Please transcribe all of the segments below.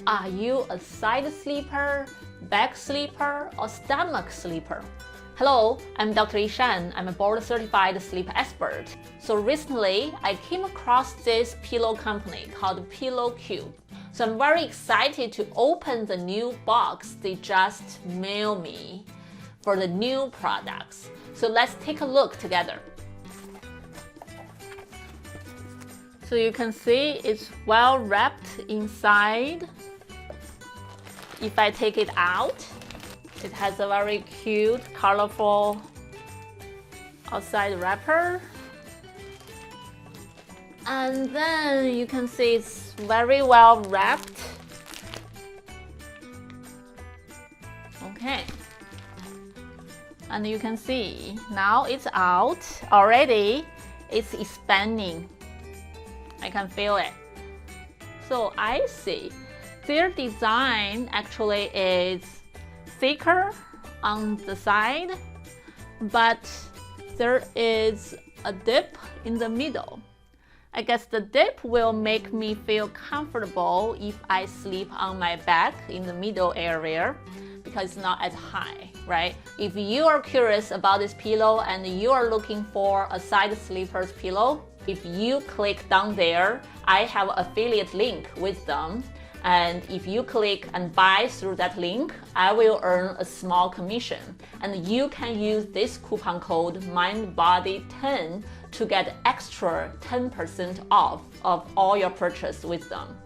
Are you a side sleeper, back sleeper, or stomach sleeper? Hello, I'm Dr. Yishan. I'm a board-certified sleep expert. So recently, I came across this pillow company called Pillow Cube. So I'm very excited to open the new box they just mailed me for the new products. So let's take a look together. So you can see it's well wrapped inside. If I take it out, it has a very cute, colorful outside wrapper. And then you can see it's very well wrapped. Okay. And you can see now it's out already. It's expanding. I can feel it. So I see their design actually is thicker on the side, but there is a dip in the middle. I guess the dip will make me feel comfortable if I sleep on my back in the middle area because it's not as high, right? If you are curious about this pillow and you are looking for a side sleeper's pillow, if you click down there, I have an affiliate link with them. And if you click and buy through that link, I will earn a small commission. And you can use this coupon code MindBody10 to get extra 10% off of all your purchase with them.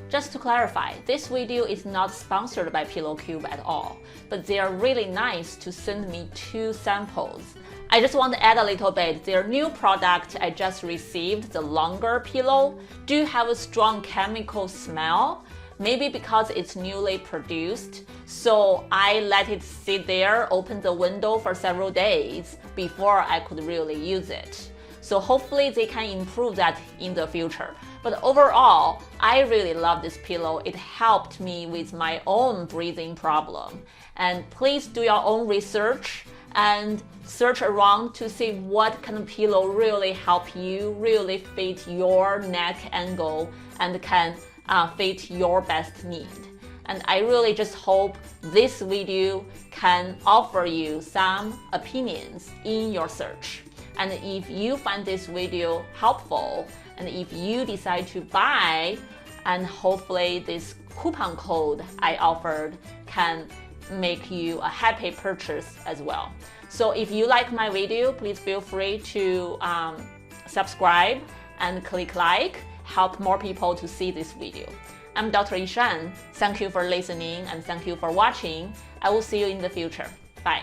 Just to clarify, this video is not sponsored by Pillow Cube at all, but they are really nice to send me 2 samples. I just want to add a little bit. Their new product I just received, the longer pillow, do have a strong chemical smell. Maybe because it's newly produced, so I let it sit there, open the window for several days before I could really use it. So hopefully they can improve that in the future. But overall, I really love this pillow. It helped me with my own breathing problem. And please do your own research and search around to see what kind of pillow really help you, really fit your neck angle and can fit your best need. And I really just hope this video can offer you some opinions in your search. And if you find this video helpful, and if you decide to buy, and hopefully this coupon code I offered can make you a happy purchase as well. So if you like my video, please feel free to subscribe and click like. Help more people to see this video. I'm Dr. Yishan. Thank you for listening and thank you for watching. I will see you in the future. Bye.